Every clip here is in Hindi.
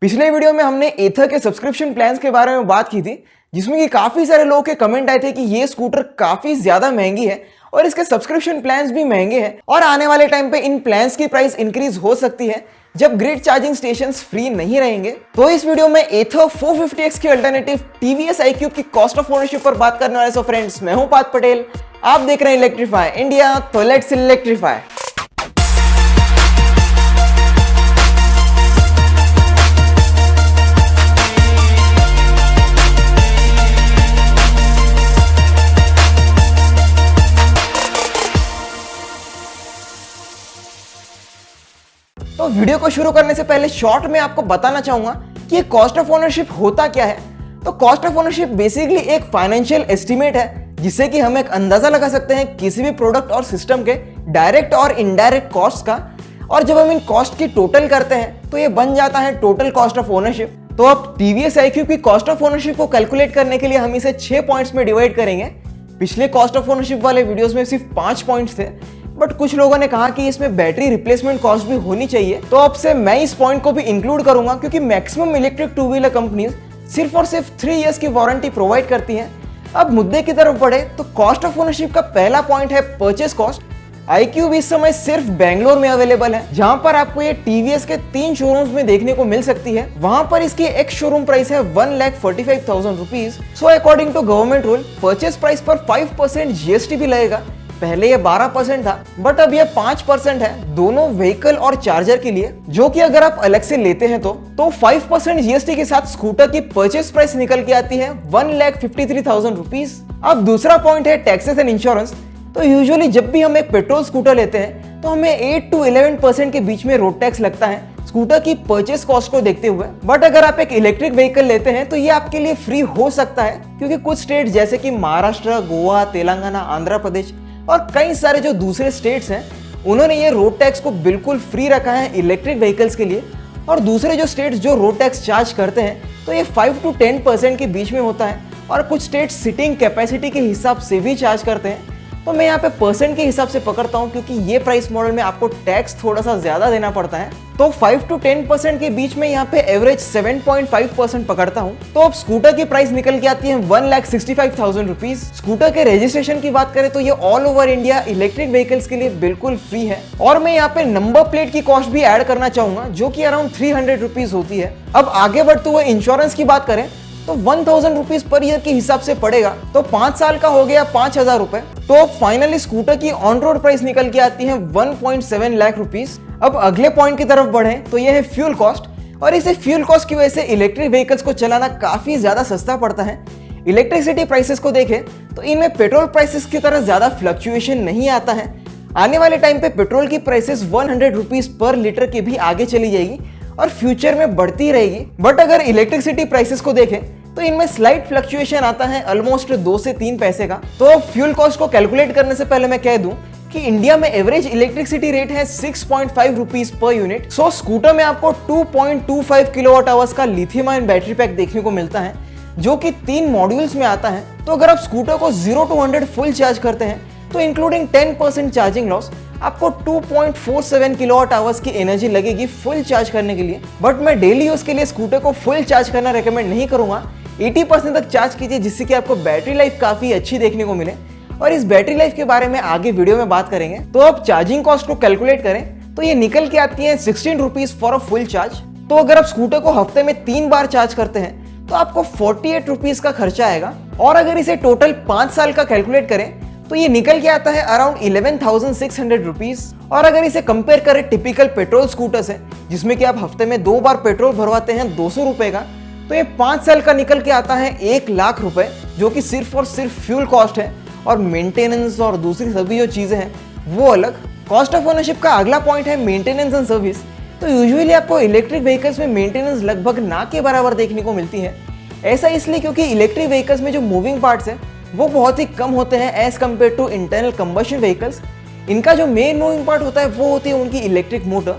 पिछले वीडियो में हमने एथर के सब्सक्रिप्शन प्लान्स के बारे में बात की थी, जिसमें कि काफी सारे लोगों के कमेंट आए थे कि ये स्कूटर काफी ज्यादा महंगी है और इसके सब्सक्रिप्शन प्लान्स भी महंगे हैं और आने वाले टाइम पे इन प्लान्स की प्राइस इंक्रीज हो सकती है जब ग्रिड चार्जिंग स्टेशंस फ्री नहीं रहेंगे। तो इस वीडियो में एथर 450X की अल्टरनेटिव टीवीएस iQube की कॉस्ट ऑफ ओनरशिप पर बात करने वाले। सो फ्रेंड्स, मैं हूं पार्थ पटेल, आप देख रहे हैं इलेक्ट्रीफाई इंडिया। तो लेट्स इलेक्ट्रीफाई। तो वीडियो को शुरू करने से पहले शॉर्ट में आपको बताना चाहूंगा कि ये कॉस्ट ऑफ ओनरशिप होता क्या है। तो कॉस्ट ऑफ ओनरशिप बेसिकली एक फाइनेंशियल एस्टीमेट है जिससे कि हम एक अंदाजा लगा सकते हैं किसी भी प्रोडक्ट और सिस्टम के डायरेक्ट और इनडायरेक्ट कॉस्ट का, और जब हम इन कॉस्ट की टोटल करते हैं तो ये बन जाता है टोटल कॉस्ट ऑफ ओनरशिप। तो अब टीवीएस iQube की कॉस्ट ऑफ ओनरशिप को कैलकुलेट करने के लिए हम इसे 6 पॉइंट्स में डिवाइड करेंगे। पिछले कॉस्ट ऑफ ओनरशिप वाले वीडियोस में सिर्फ 5 पॉइंट्स थे, बट कुछ लोगों ने कहा कि इसमें बैटरी रिप्लेसमेंट कॉस्ट भी होनी चाहिए, तो अब से मैं इस पॉइंट को भी इंक्लूड करूंगा क्योंकि maximum electric two wheeler companies सिर्फ और सिर्फ 3 इयर्स की वारंटी प्रोवाइड करती हैं। अब मुद्दे की तरफ बढ़े तो कॉस्ट ऑफ ओनरशिप का पहला पॉइंट है परचेस कॉस्ट। iQube इस समय सिर्फ बेंगलोर में अवेलेबल है, जहां पर आपको ये टीवीएस के 3 शोरूम्स में देखने को मिल सकती है। वहां पर इसकी एक शोरूम प्राइस है 1,45,000 rupees. So according to government rule purchase price पर 5% जीएसटी भी लगेगा। पहले ये 12% था, बट अब ये 5% है दोनों व्हीकल और चार्जर के लिए, जो कि अगर आप अलग से लेते हैं तो 5% जीएसटी के साथ स्कूटर की परचेस प्राइस निकल के आती है 1,53,000 रुपीज। अब दूसरा पॉइंट है टैक्सेस एंड इंश्योरेंस। तो यूजुअली जब भी हम एक पेट्रोल स्कूटर लेते हैं तो हमें 8 to 11% के बीच में रोड टैक्स लगता है स्कूटर की परचेस कॉस्ट को देखते हुए। बट अगर आप एक इलेक्ट्रिक व्हीकल लेते हैं तो ये आपके लिए फ्री हो सकता है, क्योंकि कुछ स्टेट जैसे कि महाराष्ट्र, गोवा, तेलंगाना, आंध्र प्रदेश और कई सारे जो दूसरे स्टेट्स हैं उन्होंने ये रोड टैक्स को बिल्कुल फ्री रखा है इलेक्ट्रिक व्हीकल्स के लिए। और दूसरे जो स्टेट्स जो रोड टैक्स चार्ज करते हैं तो ये 5 to 10% के बीच में होता है, और कुछ स्टेट्स सिटिंग कैपेसिटी के हिसाब से भी चार्ज करते हैं। तो मैं यहाँ पे परसेंट के हिसाब से पकड़ता हूँ क्योंकि ये प्राइस मॉडल में आपको टैक्स थोड़ा सा ज्यादा देना पड़ता है। तो 5 to 10% के बीच में यहाँ पे एवरेज 7.5% पकड़ता हूँ। तो अब स्कूटर की प्राइस निकल के आती है 1,65,000 रुपीज। स्कूटर के रजिस्ट्रेशन की बात करें तो ये all over India electric vehicles के लिए बिल्कुल फ्री है। और मैं यहाँ पे नंबर प्लेट की कॉस्ट भी ऐड करना चाहूंगा, जो कि अराउंड 300 रुपीज होती है। अब आगे बढ़ते हुए इंश्योरेंस की बात करें तो 1,000 रुपीज पर ईयर के हिसाब से पड़ेगा, तो 5 साल का हो गया 5,000 रुपए। तो फाइनली स्कूटर की ऑन रोड प्राइस निकल के आती है 1.7 लाख रुपीज। अब अगले पॉइंट की तरफ बढ़े तो यह है फ्यूल कॉस्ट, और इसे फ्यूल कॉस्ट की वजह से इलेक्ट्रिक व्हीकल्स को चलाना काफी ज्यादा सस्ता पड़ता है। इलेक्ट्रिसिटी प्राइसेस को देखें तो इनमें पेट्रोल प्राइसेस की तरह ज्यादा फ्लक्चुएशन नहीं आता है। आने वाले टाइम पे पेट्रोल की प्राइसेस 100 रुपीज पर लीटर के भी आगे चली जाएगी और फ्यूचर में बढ़ती रहेगी। बट अगर इलेक्ट्रिसिटी प्राइसेस को देखें तो इनमें स्लाइट फ्लक्चुएशन आता है ऑलमोस्ट 2 से 3 पैसे का। तो फ्यूल कॉस्ट को कैलकुलेट करने से पहले मैं कह दूं कि इंडिया में एवरेज इलेक्ट्रिसिटी रेट है 6.5 रुपीज पर यूनिट। सो स्कूटर में आपको 2.25 किलोवाट आवर्स का लिथियम आयन बैटरी पैक देखने को मिलता है, जो कि 3 मॉड्यूल्स में आता है। तो अगर आप स्कूटर को 0 to 100 फुल चार्ज करते हैं तो इंक्लूडिंग 10% चार्जिंग लॉस आपको 2.47 किलोवाट आवर्स की एनर्जी लगेगी फुल चार्ज करने के लिए। बट मैं डेली यूज के लिए स्कूटर को फुल चार्ज करना रेकमेंड नहीं करूंगा। 80% तक चार्ज कीजिए, जिससे कि आपको बैटरी लाइफ काफी अच्छी देखने को मिले, और इस बैटरी लाइफ के बारे में आगे वीडियो में बात करेंगे। तो अब चार्जिंग कॉस्ट को कैलकुलेट करें तो ये निकल के आती है 16 rupees for a full charge. तो अगर आप स्कूटर को हफ्ते में 3 बार चार्ज करते हैं तो आपको 48 रुपीज का खर्चा आएगा। और अगर इसे टोटल 5 साल का कैलकुलेट करें तो ये निकल के आता है अराउंड 11,600 रुपीज। और अगर इसे कंपेयर करें टिपिकल पेट्रोल स्कूटर से, जिसमें कि आप हफ्ते में 2 बार पेट्रोल भरवाते हैं 200 रुपए का, तो ये 5 साल का निकल के आता है 1 लाख रुपए, जो कि सिर्फ और सिर्फ फ्यूल कॉस्ट है, और मेंटेनेंस और दूसरी सभी जो चीजें हैं वो अलग। कॉस्ट ऑफ ओनरशिप का अगला पॉइंट है मेंटेनेंस एंड सर्विस। तो यूजुअली आपको इलेक्ट्रिक व्हीकल्स में मेंटेनेंस लगभग ना के बराबर देखने को मिलती है। ऐसा इसलिए क्योंकि इलेक्ट्रिक व्हीकल्स में जो मूविंग पार्ट्स है वो बहुत ही कम होते हैं as compare to internal combustion vehicles. इनका जो मेन मूविंग पार्ट होता है वो होती है उनकी इलेक्ट्रिक मोटर,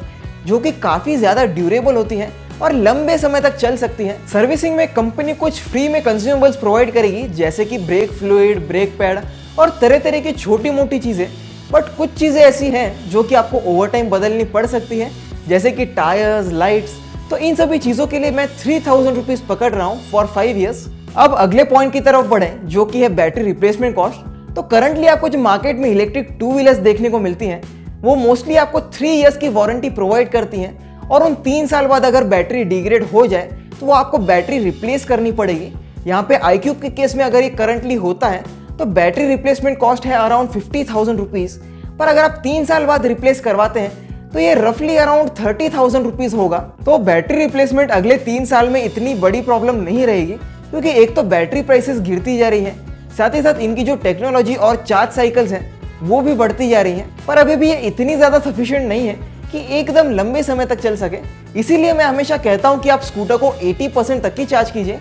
जो कि काफी ज्यादा ड्यूरेबल होती है और लंबे समय तक चल सकती है। सर्विसिंग में कंपनी कुछ फ्री में कंज्यूमेबल्स प्रोवाइड करेगी, जैसे कि ब्रेक फ्लूइड, ब्रेक पैड और तरह तरह की छोटी मोटी चीजें। बट कुछ चीजें ऐसी हैं जो कि आपको ओवर टाइम बदलनी पड़ सकती है, जैसे कि टायर्स, लाइट्स तो इन सभी चीजों के लिए मैं 3000 रुपीज पकड़ रहा हूँ फॉर 5 ईयर्स। अब अगले पॉइंट की तरफ बढ़े जो कि है बैटरी रिप्लेसमेंट कॉस्ट। तो करंटली आपको जो मार्केट में इलेक्ट्रिक 2 व्हीलर्स देखने को मिलती हैं वो मोस्टली आपको 3 ईयर्स की वारंटी प्रोवाइड करती हैं और उन 3 साल बाद अगर बैटरी डिग्रेड हो जाए तो वो आपको बैटरी रिप्लेस करनी पड़ेगी। यहाँ पे iQube के केस में अगर ये करंटली होता है तो बैटरी रिप्लेसमेंट कॉस्ट है अराउंड 50,000 रुपीज़, पर अगर आप 3 साल बाद रिप्लेस करवाते हैं तो ये रफली अराउंड 30,000 रुपीज़ होगा। तो बैटरी रिप्लेसमेंट अगले 3 साल में इतनी बड़ी प्रॉब्लम नहीं रहेगी, क्योंकि एक तो बैटरी प्राइसेस गिरती जा रही है, साथ ही साथ इनकी जो टेक्नोलॉजी और चार्ज साइकिल्स हैं वो भी बढ़ती जा रही हैं, पर अभी भी ये इतनी ज़्यादा सफिशिएंट नहीं है कि एकदम लंबे समय तक चल सके। इसीलिए मैं हमेशा कहता हूँ कि आप स्कूटर को 80% तक की चार्ज कीजिए।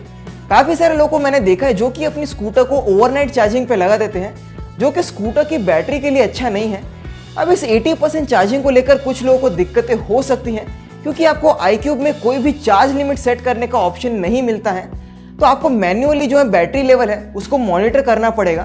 काफ़ी सारे लोगों को मैंने देखा है जो कि अपनी स्कूटर को ओवरनाइट चार्जिंग पे लगा देते हैं, जो कि स्कूटर की बैटरी के लिए अच्छा नहीं है। अब इस 80% चार्जिंग को लेकर कुछ लोगों को दिक्कतें हो सकती हैं, क्योंकि आपको iQube में कोई भी चार्ज लिमिट सेट करने का ऑप्शन नहीं मिलता है, तो आपको मैन्युअली जो है बैटरी लेवल है उसको मॉनिटर करना पड़ेगा।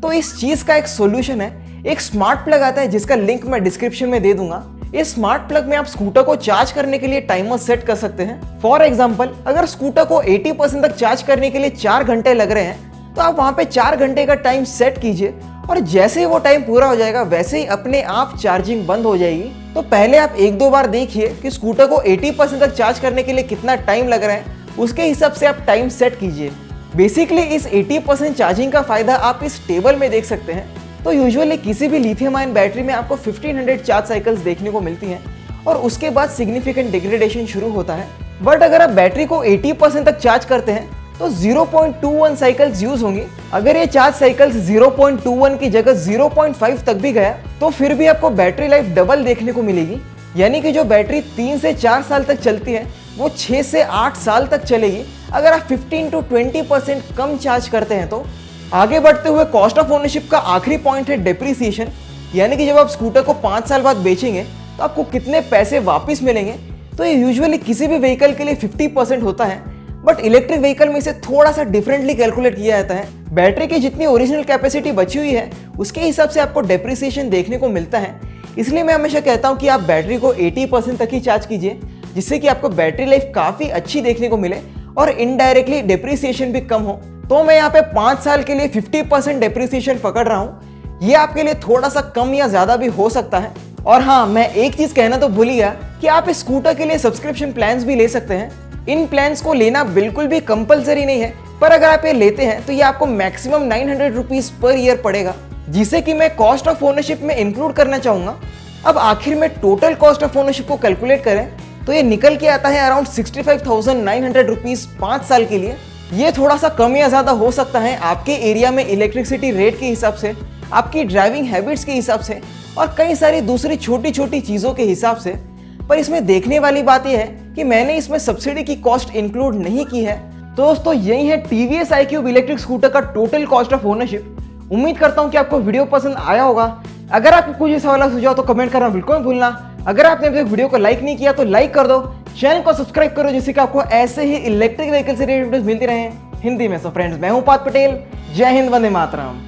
तो इस चीज़ का एक सोल्यूशन है, एक स्मार्ट प्लग आता है जिसका लिंक मैं डिस्क्रिप्शन में दे दूंगा। इस स्मार्ट प्लग में आप स्कूटर को चार्ज करने के लिए टाइमर सेट कर सकते हैं। फॉर एग्जांपल, अगर स्कूटर को 80% तक चार्ज करने के लिए 4 घंटे लग रहे हैं तो आप वहां पे 4 घंटे का टाइम सेट कीजिए और जैसे ही वो टाइम पूरा हो जाएगा वैसे ही अपने आप चार्जिंग बंद हो जाएगी। तो पहले आप 1-2 बार देखिए कि स्कूटर को 80% तक चार्ज करने के लिए कितना टाइम लग रहा है, उसके हिसाब से आप टाइम सेट कीजिए। बेसिकली इस 80% चार्जिंग का फायदा आप इस टेबल में देख सकते हैं। तो यूजुअली किसी भी लिथियम आयन बैटरी में आपको 1500 चार्ज साइकिल्स देखने को मिलती हैं और उसके बाद सिग्निफिकेंट डिग्रेडेशन शुरू होता है। बट अगर आप बैटरी को 80% तक चार्ज करते हैं तो 0.21 साइकिल्स यूज होंगी। अगर ये चार्ज साइकिल्स 0.21 की जगह 0.5 तक भी गया तो फिर भी आपको बैटरी लाइफ डबल देखने को मिलेगी, यानी कि जो बैटरी 3 से 4 साल तक चलती है वो 6 से 8 साल तक चलेगी अगर आप 15 to 20% कम चार्ज करते हैं। तो आगे बढ़ते हुए कॉस्ट ऑफ ओनरशिप का आखिरी पॉइंट है डेप्रिसिएशन, यानी कि जब आप स्कूटर को 5 साल बाद बेचेंगे तो आपको कितने पैसे वापस मिलेंगे। तो ये यूजुअली किसी भी व्हीकल के लिए 50% होता है, बट इलेक्ट्रिक व्हीकल में इसे थोड़ा सा डिफरेंटली कैलकुलेट किया जाता है। बैटरी की जितनी ओरिजिनल कैपेसिटी बची हुई है उसके हिसाब से आपको डेप्रिसिएशन देखने को मिलता है। इसलिए मैं हमेशा कहता हूँ कि आप बैटरी को 80% तक ही चार्ज कीजिए, जिससे कि आपको बैटरी लाइफ काफ़ी अच्छी देखने को मिले और इनडायरेक्टली डेप्रिसिएशन भी कम हो। तो मैं यहाँ पे 5 साल के लिए 50% डेप्रिसिएशन पकड़ रहा हूँ। ये आपके लिए थोड़ा सा कम या ज़्यादा भी हो सकता है। और हाँ, मैं एक चीज़ कहना तो भूल गया कि आप इस स्कूटर के लिए सब्सक्रिप्शन प्लान्स भी ले सकते हैं। इन प्लान्स को लेना बिल्कुल भी कंपलसरी नहीं है, पर अगर आप ये लेते हैं तो ये आपको मैक्सिमम 900 रुपीज़ पर ईयर पड़ेगा, जिसे कि मैं कॉस्ट ऑफ ओनरशिप में इंक्लूड करना चाहूँगा। अब आखिर में टोटल कॉस्ट ऑफ ओनरशिप को कैलकुलेट करें तो ये निकल के आता है अराउंड 65,900 रुपीज़ 5 साल के लिए। ये थोड़ा सा कम या ज़्यादा हो सकता है आपके एरिया में इलेक्ट्रिसिटी रेट के हिसाब से, आपकी ड्राइविंग हैबिट्स के हिसाब से और कई सारी दूसरी छोटी छोटी चीज़ों के हिसाब से। पर इसमें देखने वाली बात यह है कि मैंने इसमें सब्सिडी की कॉस्ट इंक्लूड नहीं की है। तो दोस्तों, यही है TVS iQube इलेक्ट्रिक स्कूटर का टोटल कॉस्ट ऑफ ओनरशिप। उम्मीद करता हूँ कि आपको वीडियो पसंद आया होगा। अगर आपको कुछ सवाल सुझाव तो कमेंट करना बिल्कुल मत भूलना। अगर आपने अभी तक वीडियो को लाइक नहीं किया तो लाइक कर दो, चैनल को सब्सक्राइब करो, जिससे कि आपको ऐसे ही इलेक्ट्रिक व्हीकल से रिलेटेड वीडियोस मिलती रहे हिंदी में। सो फ्रेंड्स, मैं हूं पार्थ पटेल। जय हिंद, वंदे मातरम।